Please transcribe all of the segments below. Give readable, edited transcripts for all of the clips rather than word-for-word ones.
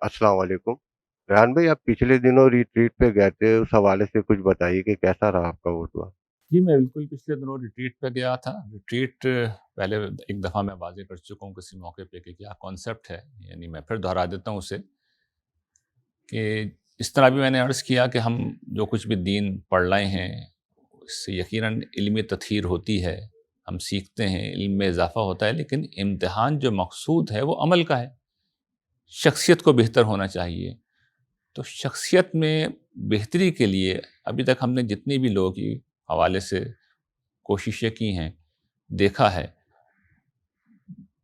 अस्सलाम वालेकुम। रेहान भाई, आप पिछले दिनों रिट्रीट पे गए थे, उस हवाले से कुछ बताइए कि कैसा रहा आपका वो टूर? जी, मैं बिल्कुल पिछले दिनों रिट्रीट पे गया था। रिट्रीट पहले एक दफ़ा मैं वाज़ेह कर चुका हूँ किसी मौके पे कि क्या कॉन्सेप्ट है, यानी मैं फिर दोहरा देता हूँ उसे कि इस तरह भी मैंने अर्ज़ किया कि हम जो कुछ भी दीन पढ़ रहे हैं, उससे यकीनन इल्मी तत्हीर होती है, हम सीखते हैं, इल्म में इज़ाफ़ा होता है, लेकिन इम्तिहान जो मकसूद है वो अमल का है, शख्सियत को बेहतर होना चाहिए। तो शख्सियत में बेहतरी के लिए अभी तक हमने जितनी भी लोगों की हवाले से कोशिशें की हैं, देखा है,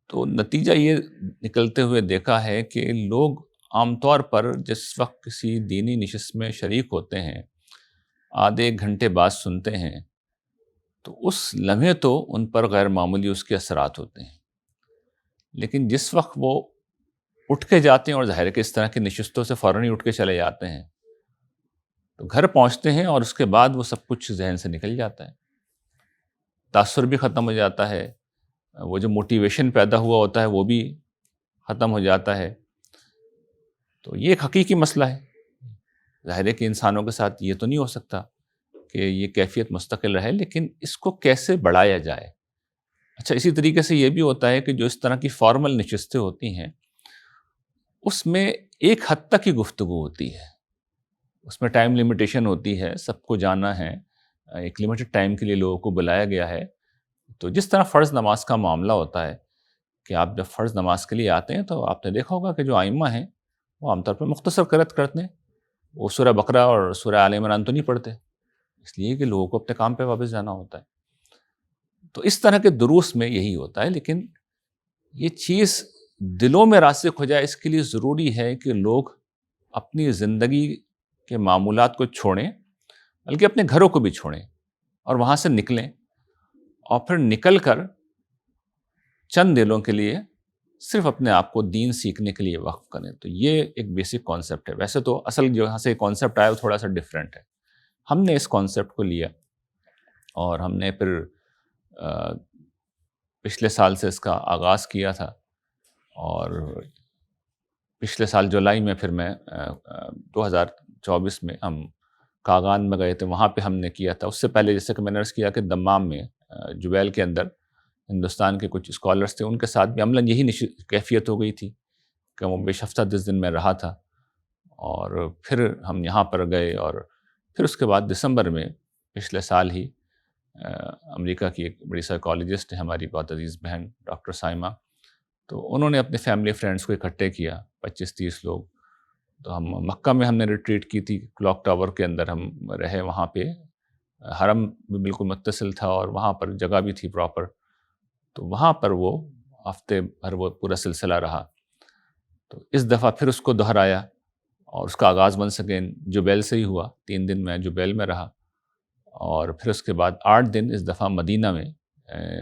तो नतीजा ये निकलते हुए देखा है कि लोग आमतौर पर जिस वक़्त किसी दीनी नशिस्त में शरीक होते हैं, आधे 1 घंटे बाद सुनते हैं, तो उस लम्हे तो उन पर गैर मामूली उसके असरात होते हैं। लेकिन जिस वक़्त वो उठ के जाते हैं और ज़ाहिर है कि इस तरह की नशिस्तों से फ़ौरन ही उठ के चले जाते हैं, तो घर पहुँचते हैं और उसके बाद वो सब कुछ ज़हन से निकल जाता है। तासुर भी ख़त्म हो जाता है, वो जो मोटिवेशन पैदा हुआ होता है वो भी ख़त्म हो जाता है। तो ये एक हकीकी मसला है। ज़ाहिर है कि इंसानों के साथ ये तो नहीं हो सकता कि ये कैफ़ियत मुस्तकिल रहे, लेकिन इसको कैसे बढ़ाया जाए? अच्छा, इसी तरीके से ये भी होता है कि जो इस तरह की फ़ॉर्मल नशिस्तें होती हैं, उसमें एक हद तक ही गुफ्तगू होती है। उसमें टाइम लिमिटेशन होती है, सबको जाना है, एक लिमिटेड टाइम के लिए लोगों को बुलाया गया है। तो जिस तरह फ़र्ज़ नमाज का मामला होता है कि आप जब फ़र्ज़ नमाज के लिए आते हैं, तो आपने देखा होगा कि जो आइम्मा हैं, वो आमतौर पर मुख्तसर क़िरात करते हैं। वो सूरह बकरा और सूरह आल इमरान तो नहीं पढ़ते, इसलिए कि लोगों को अपने काम पे वापस जाना होता है। तो इस तरह के दुरूस में यही होता है, लेकिन ये चीज़ दिलों में रासिख़ हो जाए, इसके लिए ज़रूरी है कि लोग अपनी ज़िंदगी के मामूलात को छोड़ें, बल्कि अपने घरों को भी छोड़ें और वहाँ से निकलें, और फिर निकल कर चंद दिनों के लिए सिर्फ़ अपने आप को दीन सीखने के लिए वक़्फ़ करें। तो ये एक बेसिक कॉन्सेप्ट है। वैसे तो असल जहाँ से कॉन्सेप्ट आया वो थोड़ा-सा डिफ़रेंट है। हमने इस कॉन्सेप्ट को लिया और हमने फिर अ, पिछले साल से इसका आगाज़ किया था, और पिछले साल जुलाई में फिर मैं 2024 में हम कागान में गए थे, वहाँ पे हमने किया था। उससे पहले जैसे कि मैंने अर्ज़ किया कि दम्माम में जुबैल के अंदर हिंदुस्तान के कुछ स्कॉलर्स थे, उनके साथ भी अमलन यही कैफ़ियत हो गई थी कि वो बेशफ़्ता 10 दिन में रहा था, और फिर हम यहाँ पर गए, और फिर उसके बाद दिसंबर में पिछले साल ही अ, अमेरिका की एक बड़ी साइकोलॉजिस्ट है हमारी बहुत अज़ीज़ बहन डॉक्टर साइमा, तो उन्होंने अपने फैमिली फ्रेंड्स को इकट्ठे किया, 25-30 लोग। तो हम मक्का में हमने रिट्रीट की थी, क्लॉक टावर के अंदर हम रहे, वहाँ पे हरम भी बिल्कुल मुत्तसिल था और वहाँ पर जगह भी थी प्रॉपर। तो वहाँ पर वो हफ़्ते भर वो पूरा सिलसिला रहा। तो इस दफ़ा फिर उसको दोहराया, और उसका आगाज़ वंस अगेन जुबैल से ही हुआ। 3 दिन मैं जुबैल में रहा, और फिर उसके बाद 8 दिन इस दफ़ा मदीना में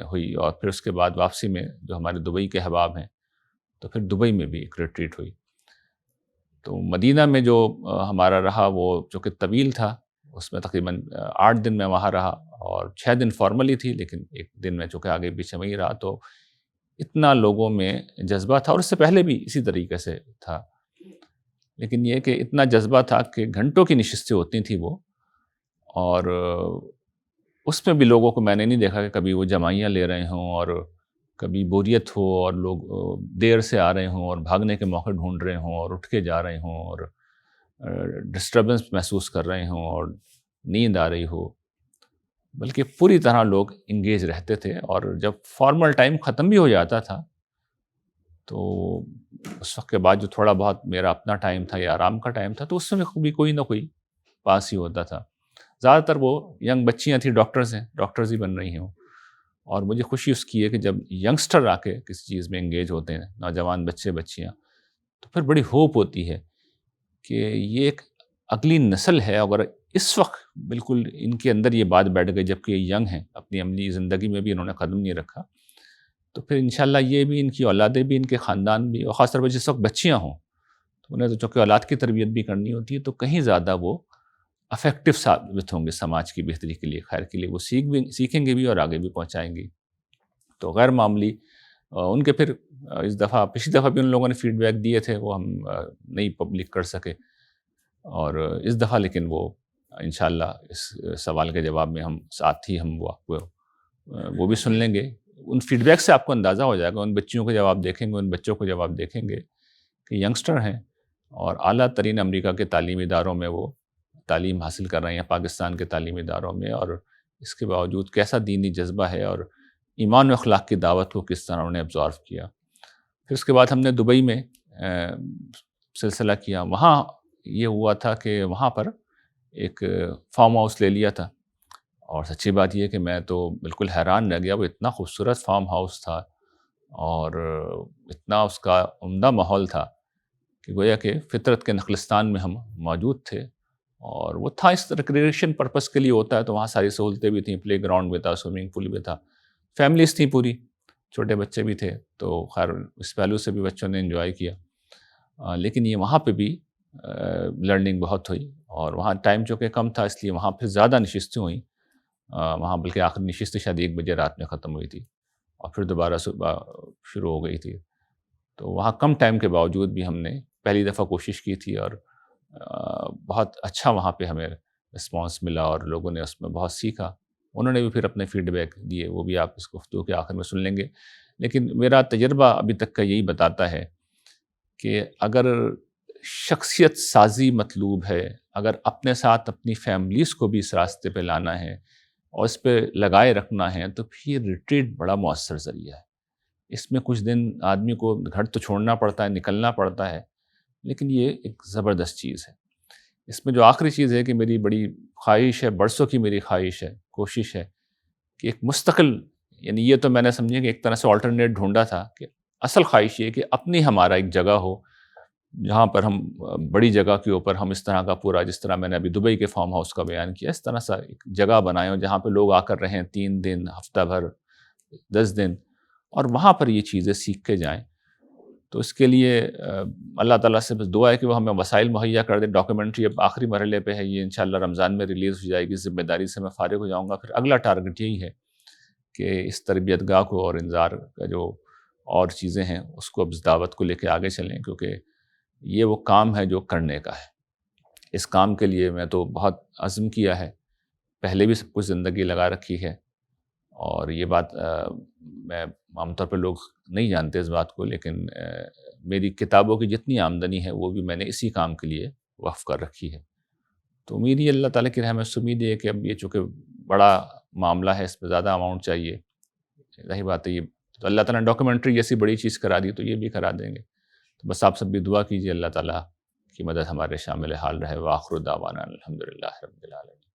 हुई, और फिर उसके बाद वापसी में जो हमारे दुबई के अहबाब हैं, तो फिर दुबई में भी एक रिट्रीट हुई। तो मदीना में जो हमारा रहा वो चूँकि तवील था, उसमें तकरीबन 8 दिन मैं वहाँ रहा, और 6 दिन फ़ॉर्मली थी, लेकिन 1 दिन मैं चूँकि आगे-पीछे वहीं रहा, तो इतना लोगों में जज़्बा था, और उससे पहले भी इसी तरीके से था। लेकिन ये कि इतना जज़्बा था कि घंटों की नशिस्तें होती थी वो, और उसमें भी लोगों को मैंने नहीं देखा कि कभी वो जमाइयाँ ले रहे हों, और कभी बोरियत हो, और लोग देर से आ रहे हों और भागने के मौके ढूँढ रहे हों और उठ के जा रहे हों, और डिस्टर्बेंस महसूस कर रहे हों और नींद आ रही हो। बल्कि पूरी तरह लोग एंगेज रहते थे, और जब फॉर्मल टाइम ख़त्म भी हो जाता था, तो उस वक़्त के बाद जो थोड़ा बहुत मेरा अपना टाइम था या आराम का टाइम था, तो उसमें भी कोई ना कोई पास ही होता था। ज़्यादातर वो यंग बच्चियाँ थी, डॉक्टर्स हैं, डॉक्टर्स ही बन रही हैं वो। और मुझे खुशी उसकी है कि जब यंगस्टर आके किसी चीज़ में एंगेज होते हैं, नौजवान बच्चे-बच्चियाँ, तो फिर बड़ी होप होती है कि ये एक अगली नस्ल है। अगर इस वक़्त बिल्कुल इनके अंदर ये बात बैठ गई, जबकि ये यंग हैं, अपनी अमली ज़िंदगी में भी इन्होंने कदम नहीं रखा, तो फिर इंशाअल्लाह ये भी, इनकी औलादें भी, इनके ख़ानदान भी, और ख़ास तौर पे जिस वक़्त बच्चियाँ हों, तो उन्हें तो चूँकि औलाद की तरबियत भी करनी होती है, तो कहीं ज़्यादा वो इफ़ेक्टिव साबित होंगे समाज की बेहतरी के लिए, खैर के लिए। वो सीखेंगे भी और आगे भी पहुँचाएँगी। तो गैर मामूली उनके फिर اس دفعہ پچھلی دفعہ بھی ان لوگوں نے فیڈ بیک دیے تھے، وہ ہم نہیں پبلک کر سکے، اور اس دفعہ لیکن وہ انشاءاللہ اس سوال کے جواب میں ہم ساتھ ہی ہم وہ بھی سن لیں گے۔ ان فیڈ بیک سے آپ کو اندازہ ہو جائے گا، ان بچیوں کو جواب دیکھیں گے، ان بچوں کو جواب دیکھیں گے کہ ینگسٹر ہیں اور اعلیٰ ترین امریکہ کے تعلیمی اداروں میں وہ تعلیم حاصل کر رہے ہیں، پاکستان کے تعلیمی اداروں میں، اور اس کے باوجود کیسا دینی جذبہ ہے اور ایمان و اخلاق کی دعوت کو کس طرح انہوں نے ابزارو کیا۔ پھر اس کے بعد ہم نے دبئی میں سلسلہ کیا۔ وہاں یہ ہوا تھا کہ وہاں پر ایک فارم ہاؤس لے لیا تھا، اور سچی بات یہ کہ میں تو بالکل حیران رہ گیا، وہ اتنا خوبصورت فارم ہاؤس تھا اور اتنا اس کا عمدہ ماحول تھا کہ گویا کہ فطرت کے نخلستان میں ہم موجود تھے، اور وہ تھا اس ریکریشن پرپس کے لیے ہوتا ہے، تو وہاں ساری سہولتیں بھی تھیں، پلے گراؤنڈ بھی تھا، سوئمنگ پول بھی تھا، فیملیز تھیں پوری، چھوٹے بچے بھی تھے، تو خیر اس پہلو سے بھی بچوں نے انجوائے کیا۔ لیکن یہ وہاں پہ بھی لرننگ بہت ہوئی، اور وہاں ٹائم چونکہ کم تھا اس لیے وہاں پھر زیادہ نشستیں ہوئیں، وہاں بلکہ آخری نشست شاید 1 بجے رات میں ختم ہوئی تھی، اور پھر دوبارہ صبح شروع ہو گئی تھی۔ تو وہاں کم ٹائم کے باوجود بھی ہم نے پہلی دفعہ کوشش کی تھی، اور بہت اچھا وہاں پہ ہمیں رسپانس ملا، اور لوگوں نے اس میں بہت سیکھا۔ انہوں نے بھی پھر اپنے فیڈ بیک دیے، وہ بھی آپ اس گفتگو کے آخر میں سن لیں گے۔ لیکن میرا تجربہ ابھی تک کا یہی بتاتا ہے کہ اگر شخصیت سازی مطلوب ہے، اگر اپنے ساتھ اپنی فیملیز کو بھی اس راستے پہ لانا ہے اور اس پہ لگائے رکھنا ہے، تو پھر ریٹریٹ بڑا مؤثر ذریعہ ہے۔ اس میں کچھ دن آدمی کو گھر تو چھوڑنا پڑتا ہے، نکلنا پڑتا ہے، لیکن یہ ایک زبردست چیز ہے۔ اس میں جو آخری چیز ہے کہ میری بڑی خواہش ہے، برسوں کی میری خواہش ہے، کوشش ہے کہ ایک مستقل، یعنی یہ تو میں نے سمجھے کہ ایک طرح سے آلٹرنیٹ ڈھونڈا تھا، کہ اصل خواہش یہ کہ اپنی ہمارا ایک جگہ ہو جہاں پر ہم بڑی جگہ کے اوپر ہم اس طرح کا پورا، جس طرح میں نے ابھی دبئی کے فارم ہاؤس کا بیان کیا، اس طرح سا ایک جگہ بنائیں ہو جہاں پہ لوگ آ کر رہیں 3 دن، ہفتہ بھر، 10 دن، اور وہاں پر یہ چیزیں سیکھ کے جائیں۔ تو اس کے لیے اللہ تعالیٰ سے بس دعا ہے کہ وہ ہمیں وسائل مہیا کر دے۔ ڈاکیومنٹری اب آخری مرحلے پہ ہے، یہ انشاءاللہ رمضان میں ریلیز ہو جائے گی، ذمہ داری سے میں فارغ ہو جاؤں گا۔ پھر اگلا ٹارگٹ یہی ہے کہ اس تربیت گاہ کو اور انذار کا جو اور چیزیں ہیں اس کو اب اس دعوت کو لے کے آگے چلیں، کیونکہ یہ وہ کام ہے جو کرنے کا ہے۔ اس کام کے لیے میں تو بہت عزم کیا ہے، پہلے بھی سب کچھ زندگی لگا رکھی ہے، اور یہ بات میں عام طور پہ لوگ نہیں جانتے اس بات کو، لیکن میری کتابوں کی جتنی آمدنی ہے وہ بھی میں نے اسی کام کے لیے وقف کر رکھی ہے۔ تو امید یہ اللہ تعالیٰ کی رحمت سے امید ہے کہ اب یہ چونکہ بڑا معاملہ ہے، اس پہ زیادہ اماؤنٹ چاہیے، رہی بات ہے یہ تو اللہ تعالیٰ نے ڈاکیومنٹری جیسی بڑی چیز کرا دی تو یہ بھی کرا دیں گے۔ تو بس آپ سب بھی دعا کیجیے اللہ تعالیٰ کی مدد ہمارے شامل حال رہے۔ وآخر دعوانا الحمدللہ رب العالمین۔